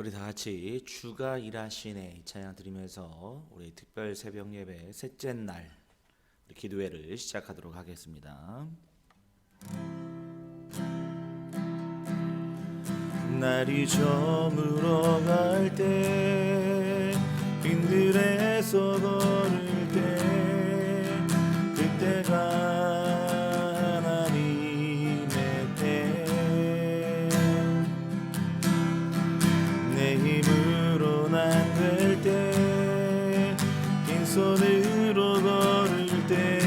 우리 다 같이 주가 일하시네 이 찬양 드리면서 우리 특별 새벽 예배 셋째 날 우리 기도회를 시작하도록 하겠습니다. 날이 저물어 갈 때 빈들에서 걸을 때 그때가 손으로 걸을 때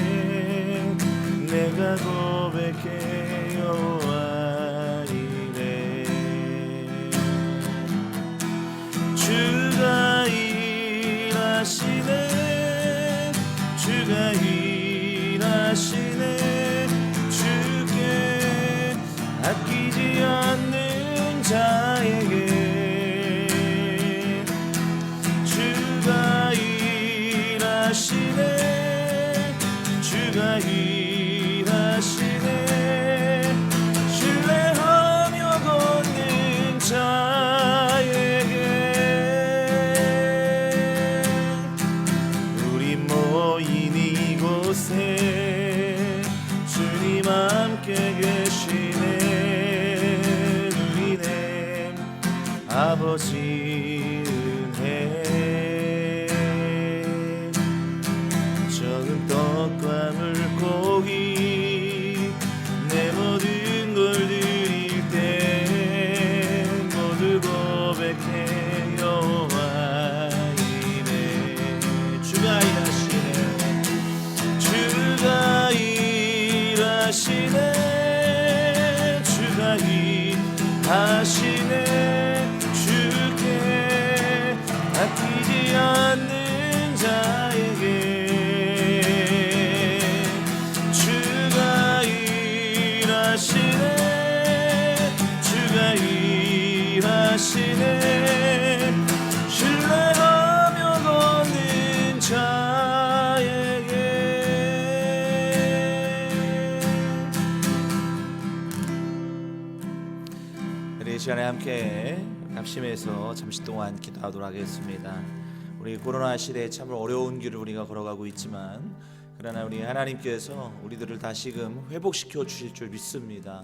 내가 고백해 여호와 이래. 주가 일하시네 주가 일하시네 주께 아끼지 않는 자에게 주가 일하시네 신뢰하며 걷는 자에게 우리 모인 이곳에 주님 함께 계시네. 우리네 아버지 떡과 물고기 내 모든 걸 드릴 때 모두 고백해 여호와 이래. 주가 일하시네 주가 일하시네 주가 일하시네 주께 아끼지 않는 자에게 주가 일하시네 신뢰하며 걷는 자에게. 이 시간에 함께 합심해서 잠시 동안 기도하도록 하겠습니다. 우리 코로나 시대에 참 어려운 길을 우리가 걸어가고 있지만 그러나 우리 하나님께서 우리들을 다시금 회복시켜 주실 줄 믿습니다.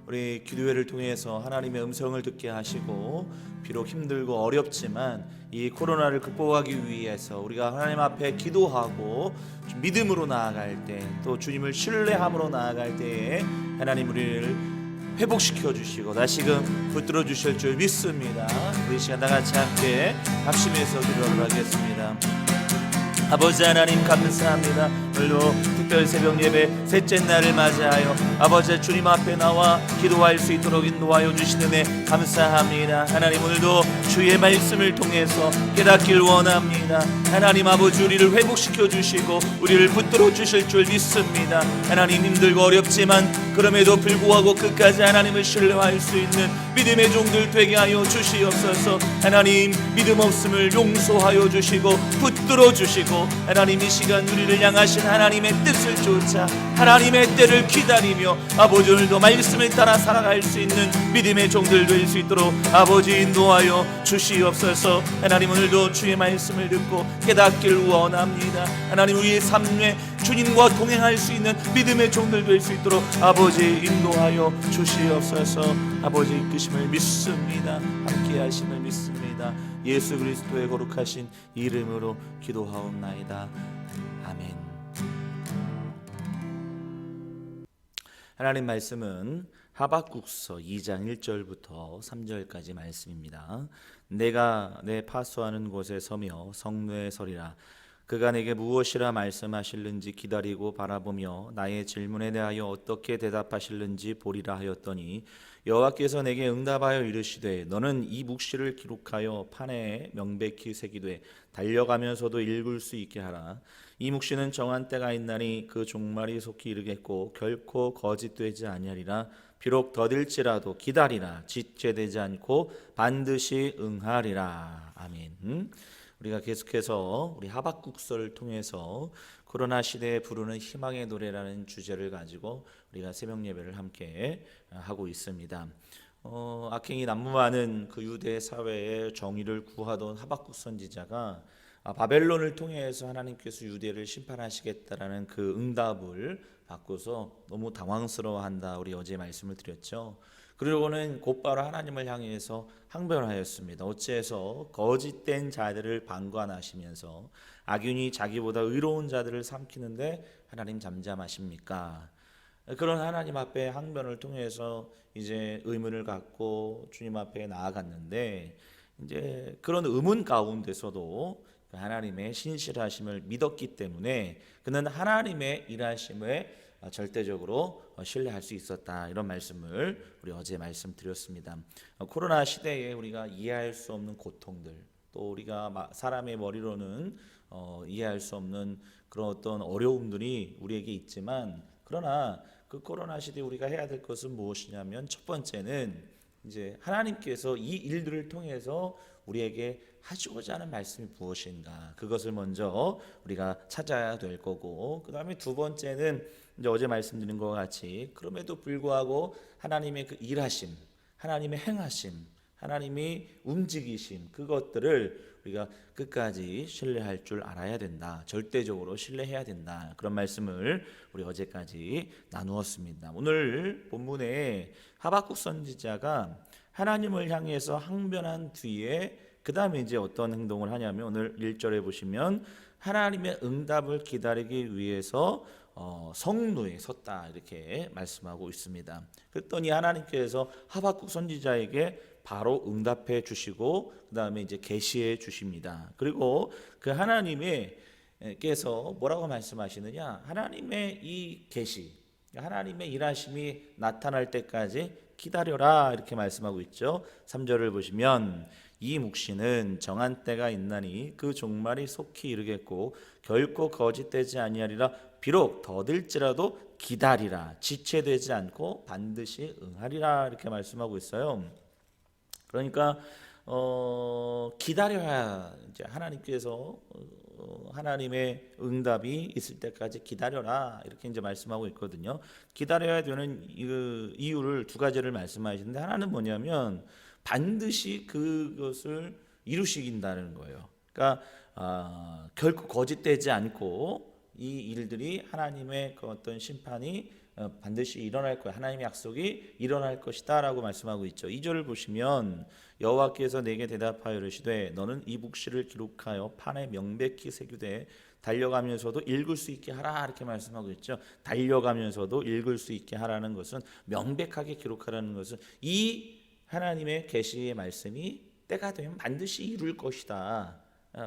우리 기도회를 통해서 하나님의 음성을 듣게 하시고 비록 힘들고 어렵지만 이 코로나를 극복하기 위해서 우리가 하나님 앞에 기도하고 믿음으로 나아갈 때 또 주님을 신뢰함으로 나아갈 때에 하나님 우리를 회복시켜 주시고 다시금 붙들어 주실 줄 믿습니다. 우리 시간 다 같이 함께 합심해서 기도하도록 하겠습니다. 아버지 하나님 감사합니다. 오늘도 특별 새벽 예배 셋째 날을 맞이하여 아버지 주님 앞에 나와 기도할 수 있도록 인도하여 주시는 애 감사합니다. 하나님 오늘도 주의 말씀을 통해서 깨닫길 원합니다. 하나님 아버지 우리를 회복시켜 주시고 우리를 붙들어 주실 줄 믿습니다. 하나님 힘들고 어렵지만 그럼에도 불구하고 끝까지 하나님을 신뢰할 수 있는 믿음의 종들 되게 하여 주시옵소서. 하나님 믿음 없음을 용서하여 주시고 붙들어 주시고 하나님 이 시간 우리를 향하신 하나님의 뜻을 쫓아 하나님의 때를 기다리며 아버지 오늘도 말씀을 따라 살아갈 수 있는 믿음의 종들 될 수 있도록 아버지 인도하여 주시옵소서. 하나님 오늘도 주의 말씀을 듣고 깨닫길 원합니다. 하나님 우리의 삶에 주님과 동행할 수 있는 믿음의 종들 될 수 있도록 아버지 인도하여 주시옵소서. 아버지 이끄심을 믿습니다. 함께 하심을 믿습니다. 예수 그리스도의 거룩하신 이름으로 기도하옵나이다. 아멘. 하나님 말씀은 하박국서 2장 1절부터 3절까지 말씀입니다. 내가 내 파수하는 곳에 서며 성루에 서리라. 그가 내게 무엇이라 말씀하실는지 기다리고 바라보며 나의 질문에 대하여 어떻게 대답하실는지 보리라 하였더니 여호와께서 내게 응답하여 이르시되 너는 이 묵시를 기록하여 판에 명백히 새기되 달려가면서도 읽을 수 있게 하라. 이 묵시는 정한 때가 있나니 그 종말이 속히 이르겠고 결코 거짓되지 아니하리라. 비록 더딜지라도 기다리라. 지체되지 않고 반드시 응하리라. 아멘. 우리가 계속해서 우리 하박국서를 통해서 코로나 시대에 부르는 희망의 노래라는 주제를 가지고 우리가 새벽 예배를 함께 하고 있습니다. 악행이 난무하는 그 유대 사회의 정의를 구하던 하박국 선지자가 바벨론을 통해서 하나님께서 유대를 심판하시겠다라는 그 응답을 받고서 너무 당황스러워한다. 우리 어제 말씀을 드렸죠. 그리고는 곧바로 하나님을 향해서 항변하였습니다. 어찌해서 거짓된 자들을 방관하시면서 악인이 자기보다 의로운 자들을 삼키는데 하나님 잠잠하십니까? 그런 하나님 앞에 항변을 통해서 이제 의문을 갖고 주님 앞에 나아갔는데, 이제 그런 의문 가운데서도 하나님의 신실하심을 믿었기 때문에 그는 하나님의 일하심에 절대적으로 신뢰할 수 있었다. 이런 말씀을 우리 어제 말씀드렸습니다. 코로나 시대에 우리가 이해할 수 없는 고통들, 또 우리가 사람의 머리로는 이해할 수 없는 그런 어떤 어려움들이 우리에게 있지만, 그러나 그 코로나 시대에 우리가 해야 될 것은 무엇이냐면, 첫 번째는 이제 하나님께서 이 일들을 통해서 우리에게 하시고자 하는 말씀이 무엇인가, 그것을 먼저 우리가 찾아야 될 거고, 그 다음에 두 번째는 이제 어제 말씀드린 것과 같이 그럼에도 불구하고 하나님의 그 일하심, 하나님의 행하심, 하나님이 움직이심, 그것들을 우리가 끝까지 신뢰할 줄 알아야 된다. 절대적으로 신뢰해야 된다. 그런 말씀을 우리 어제까지 나누었습니다. 오늘 본문에 하박국 선지자가 하나님을 향해서 항변한 뒤에 그 다음에 이제 어떤 행동을 하냐면, 오늘 1절에 보시면 하나님의 응답을 기다리기 위해서 성루에 섰다, 이렇게 말씀하고 있습니다. 그랬더니 하나님께서 하박국 선지자에게 바로 응답해 주시고 그 다음에 이제 계시해 주십니다. 그리고 그 하나님께서 뭐라고 말씀하시느냐, 하나님의 이 계시, 하나님의 일하심이 나타날 때까지 기다려라, 이렇게 말씀하고 있죠. 3절을 보시면 이 묵시는 정한 때가 있나니 그 종말이 속히 이르겠고 결코 거짓되지 아니하리라. 비록 더딜지라도 기다리라. 지체되지 않고 반드시 응하리라, 이렇게 말씀하고 있어요. 그러니까 기다려야, 이제 하나님께서 하나님의 응답이 있을 때까지 기다려라, 이렇게 이제 말씀하고 있거든요. 기다려야 되는 이유를 두 가지를 말씀하시는데, 하나는 뭐냐면 반드시 그것을 이루시긴다는 거예요. 그러니까 결코 거짓되지 않고 이 일들이, 하나님의 그 어떤 심판이 반드시 일어날 거야, 하나님의 약속이 일어날 것이다 라고 말씀하고 있죠. 2절을 보시면 여호와께서 내게 대답하여 이르시되 너는 이 묵시를 기록하여 판에 명백히 새기되 달려가면서도 읽을 수 있게 하라, 이렇게 말씀하고 있죠. 달려가면서도 읽을 수 있게 하라는 것은, 명백하게 기록하라는 것은 이 하나님의 계시의 말씀이 때가 되면 반드시 이룰 것이다,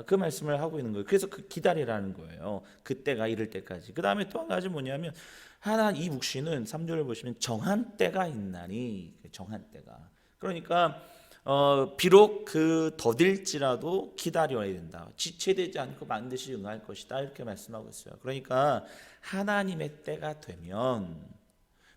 그 말씀을 하고 있는 거예요. 그래서 그 기다리라는 거예요. 그때가 이를 때까지. 그 다음에 또 한 가지 뭐냐면, 이 묵시는 3절을 보시면 정한 때가 있나니, 정한 때가, 그러니까 비록 그 더딜지라도 기다려야 된다. 지체되지 않고 반드시 응할 것이다, 이렇게 말씀하고 있어요. 그러니까 하나님의 때가 되면,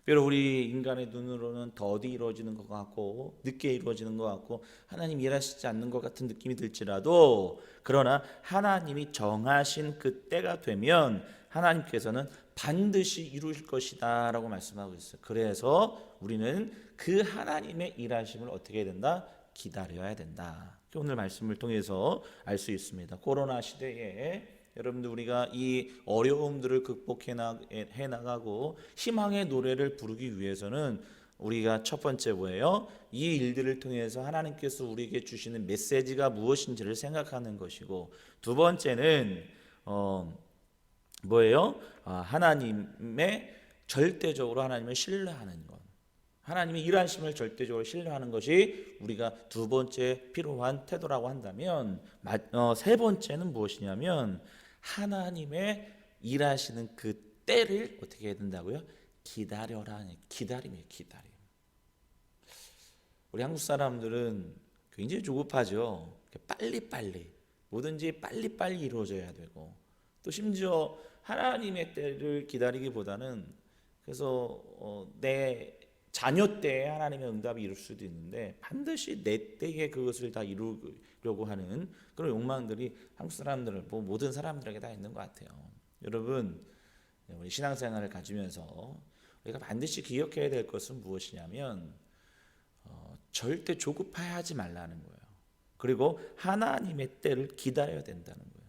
비록 우리 인간의 눈으로는 더디 이루어지는 것 같고 늦게 이루어지는 것 같고 하나님 일하시지 않는 것 같은 느낌이 들지라도, 그러나 하나님이 정하신 그 때가 되면 하나님께서는 반드시 이루실 것이다 라고 말씀하고 있어요. 그래서 우리는 그 하나님의 일하심을 어떻게 해야 된다? 기다려야 된다. 오늘 말씀을 통해서 알 수 있습니다. 코로나 시대에 여러분들, 우리가 이 어려움들을 극복해 나가고 희망의 노래를 부르기 위해서는 우리가 첫 번째 뭐예요? 이 일들을 통해서 하나님께서 우리에게 주시는 메시지가 무엇인지를 생각하는 것이고, 두 번째는 뭐예요? 하나님의 절대적으로 하나님을 신뢰하는 것, 하나님의 일하심을 절대적으로 신뢰하는 것이 우리가 두 번째 필요한 태도라고 한다면, 세 번째는 무엇이냐면 하나님의 일하시는 그 때를 어떻게 해야 된다고요? 기다려라. 기다림이에요. 기다림. 우리 한국 사람들은 굉장히 조급하죠. 빨리빨리 뭐든지 빨리빨리 이루어져야 되고, 또 심지어 하나님의 때를 기다리기보다는, 그래서 내 자녀 때에 하나님의 응답이 이룰 수도 있는데 반드시 내 때에 그것을 다 이루려고 하는 그런 욕망들이 한국 사람들, 모든 사람들에게 다 있는 것 같아요. 여러분, 우리 신앙생활을 가지면서 우리가 반드시 기억해야 될 것은 무엇이냐면, 절대 조급해하지 말라는 거예요. 그리고 하나님의 때를 기다려야 된다는 거예요.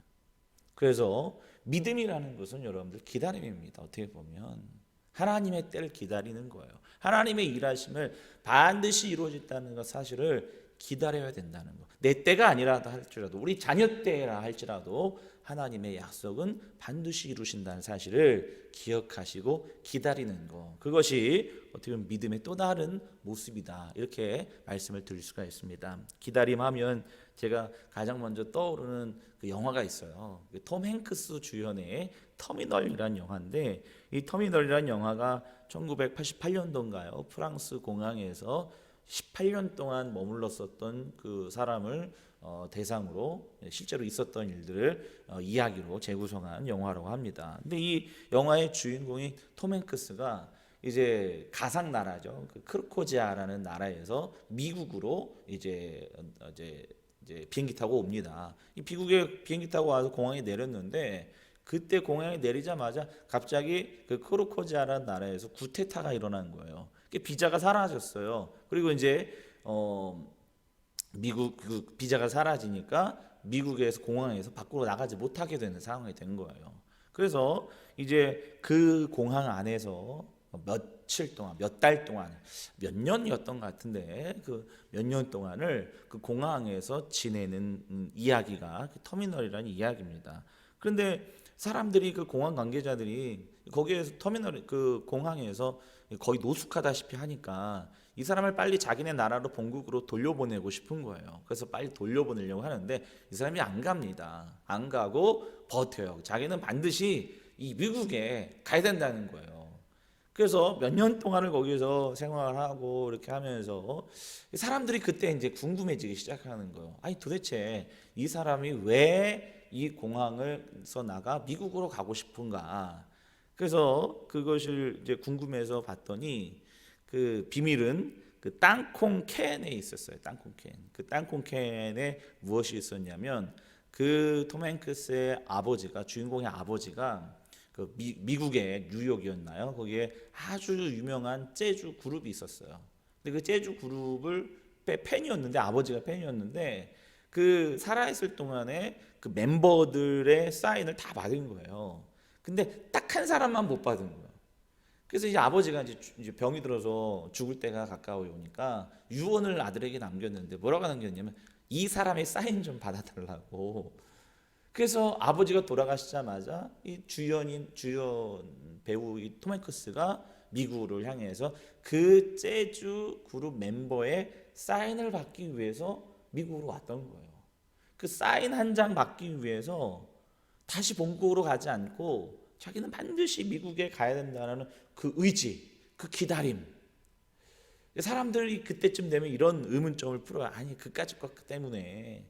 그래서 믿음이라는 것은 여러분들 기다림입니다. 어떻게 보면 하나님의 때를 기다리는 거예요. 하나님의 일하심을 반드시 이루어진다는 것 사실을 기다려야 된다는 거. 내 때가 아니라도 할지라도 우리 자녀 때라 할지라도 하나님의 약속은 반드시 이루신다는 사실을 기억하시고 기다리는 거. 그것이 어떻게 보면 믿음의 또 다른 모습이다. 이렇게 말씀을 드릴 수가 있습니다. 기다림하면 제가 가장 먼저 떠오르는 그 영화가 있어요. 톰 행크스 주연의 터미널이라는 영화인데 이 터미널이라는 영화가 1988년도인가요? 프랑스 공항에서 18년 동안 머물렀었던 그 사람을 대상으로 실제로 있었던 일들을 이야기로 재구성한 영화라고 합니다. 근데 이 영화의 주인공이 톰 행크스가 이제 가상 나라죠. 그 크로코지아라는 나라에서 미국으로 이제 비행기 타고 옵니다. 이 미국에 비행기 타고 와서 공항에 내렸는데 그때 공항에 내리자마자 갑자기 그 크로코지아라는 나라에서 구테타가 일어난 거예요. 비자가 사라졌어요. 그리고 이제 미국 그 비자가 사라지니까 미국에서 공항에서 밖으로 나가지 못하게 되는 상황이 된 거예요. 그래서 이제 그 공항 안에서 며칠 동안, 몇 달 동안, 몇 년이었던 것 같은데 그 몇 년 동안을 그 공항에서 지내는 이야기가 그 터미널이라는 이야기입니다. 그런데 사람들이 그 공항 관계자들이 거기에서 터미널 그 공항에서 거의 노숙하다시피 하니까 이 사람을 빨리 자기네 나라로 본국으로 돌려보내고 싶은 거예요. 그래서 빨리 돌려보내려고 하는데 이 사람이 안 갑니다. 안 가고 버텨요. 자기는 반드시 이 미국에 가야 된다는 거예요. 그래서 몇 년 동안을 거기서 생활하고 이렇게 하면서 사람들이 그때 이제 궁금해지기 시작하는 거예요. 아니 도대체 이 사람이 왜 이 공항에서 나가 미국으로 가고 싶은가? 그래서 그것을 이제 궁금해서 봤더니 그 비밀은 그 땅콩 캔에 있었어요. 땅콩 캔. 그 땅콩 캔에 무엇이 있었냐면 그 톰 행크스의 아버지가 주인공의 아버지가 그 미국의 뉴욕이었나요? 거기에 아주 유명한 재즈 그룹이 있었어요. 근데 그 재즈 그룹을 팬이었는데 아버지가 팬이었는데 그 살아있을 동안에 그 멤버들의 사인을 다 받은 거예요. 근데 딱 한 사람만 못 받은 거예요. 그래서 이제 아버지가 이제 병이 들어서 죽을 때가 가까워 오니까 유언을 아들에게 남겼는데 뭐라고 남겼냐면 이 사람의 사인 좀 받아달라고. 그래서 아버지가 돌아가시자마자 이 주연 배우 이 톰 행크스가 미국을 향해서 그 재즈 그룹 멤버의 사인을 받기 위해서 미국으로 왔던 거예요. 그 사인 한 장 받기 위해서 다시 본국으로 가지 않고 자기는 반드시 미국에 가야 된다는 그 의지, 그 기다림. 사람들이 그때쯤 되면 이런 의문점을 풀어요. 아니 그까짓 것 때문에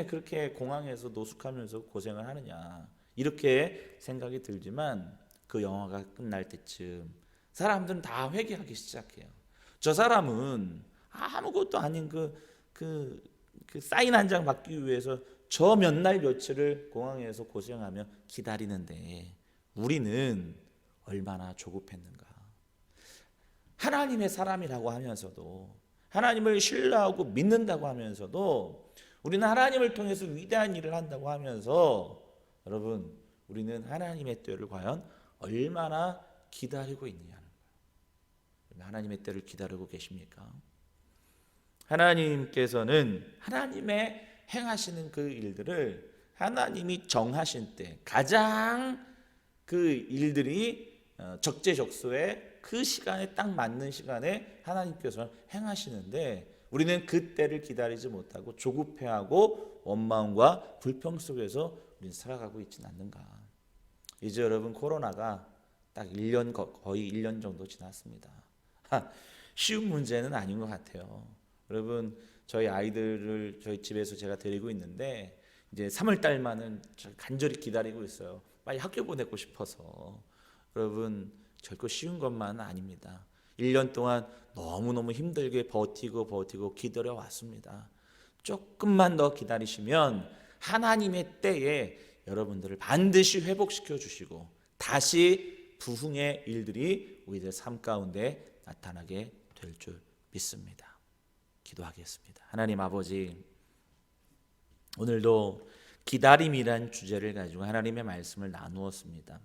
그렇게 공항에서 노숙하면서 고생을 하느냐 이렇게 생각이 들지만 그 영화가 끝날 때쯤 사람들은 다 회개하기 시작해요. 저 사람은 아무것도 아닌 그 사인 한 장 받기 위해서 저 몇 날 며칠을 공항에서 고생하며 기다리는데 우리는 얼마나 조급했는가. 하나님의 사람이라고 하면서도 하나님을 신뢰하고 믿는다고 하면서도 우리는 하나님을 통해서 위대한 일을 한다고 하면서 여러분 우리는 하나님의 때를 과연 얼마나 기다리고 있느냐는 거예요. 하나님의 때를 기다리고 계십니까? 하나님께서는 하나님의 행하시는 그 일들을 하나님이 정하신 때 가장 그 일들이 적재적소에 그 시간에 딱 맞는 시간에 하나님께서 행하시는데 우리는 그 때를 기다리지 못하고 조급해하고 원망과 불평 속에서 우리는 살아가고 있지는 않는가. 이제 여러분 코로나가 딱 1년 거의 1년 정도 지났습니다. 쉬운 문제는 아닌 것 같아요. 여러분 저희 아이들을 저희 집에서 제가 데리고 있는데 이제 3월 달만은 간절히 기다리고 있어요. 빨리 학교 보내고 싶어서. 여러분 결코 쉬운 것만은 아닙니다. 1년 동안 너무너무 힘들게 버티고 기다려 왔습니다. 조금만 더 기다리시면 하나님의 때에 여러분들을 반드시 회복시켜 주시고 다시 부흥의 일들이 우리들 삶 가운데 나타나게 될 줄 믿습니다. 기도하겠습니다. 하나님 아버지, 오늘도 기다림이란 주제를 가지고 하나님의 말씀을 나누었습니다.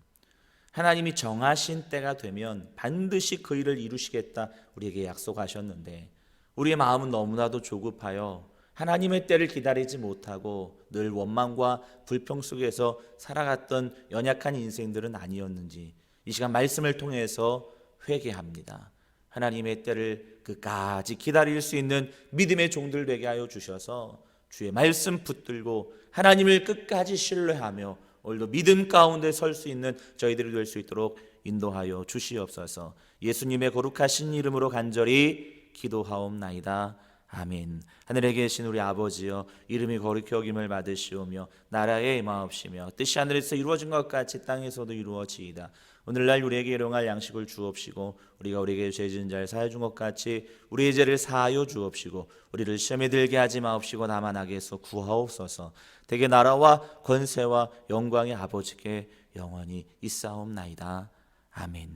하나님이 정하신 때가 되면 반드시 그 일을 이루시겠다 우리에게 약속하셨는데, 우리의 마음은 너무나도 조급하여 하나님의 때를 기다리지 못하고 늘 원망과 불평 속에서 살아갔던 연약한 인생들은 아니었는지 이 시간 말씀을 통해서 회개합니다. 하나님의 때를 끝까지 기다릴 수 있는 믿음의 종들 되게 하여 주셔서 주의 말씀 붙들고 하나님을 끝까지 신뢰하며 오늘도 믿음 가운데 설 수 있는 저희들이 될 수 있도록 인도하여 주시옵소서. 예수님의 거룩하신 이름으로 간절히 기도하옵나이다. 아멘. 하늘에 계신 우리 아버지여, 이름이 거룩히 여김을 받으시오며 나라에 임하옵시며 뜻이 하늘에서 이루어진 것 같이 땅에서도 이루어지이다. 오늘날 우리에게 일용할 양식을 주옵시고 우리가 우리에게 죄 지은 자를 사하여 준 것 같이 우리의 죄를 사하여 주옵시고 우리를 시험에 들게 하지 마옵시고 다만 악에서 구하옵소서. 대개 나라와 권세와 영광의 아버지께 영원히 있사옵나이다. 아멘.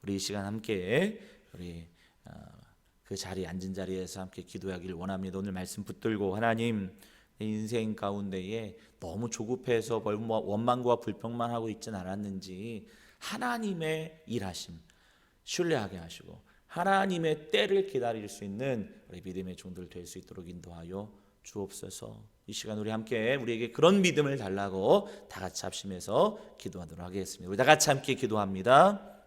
우리 이 시간 함께 우리 그 자리에 앉은 자리에서 함께 기도하기를 원합니다. 오늘 말씀 붙들고 하나님, 내 인생 가운데에 너무 조급해서 원망과 불평만 하고 있진 않았는지 하나님의 일하심 신뢰하게 하시고 하나님의 때를 기다릴 수 있는 우리 믿음의 종들 될 수 있도록 인도하여 주옵소서. 이 시간 우리 함께 우리에게 그런 믿음을 달라고 다 같이 합심해서 기도하도록 하겠습니다. 우리 다 같이 함께 기도합니다.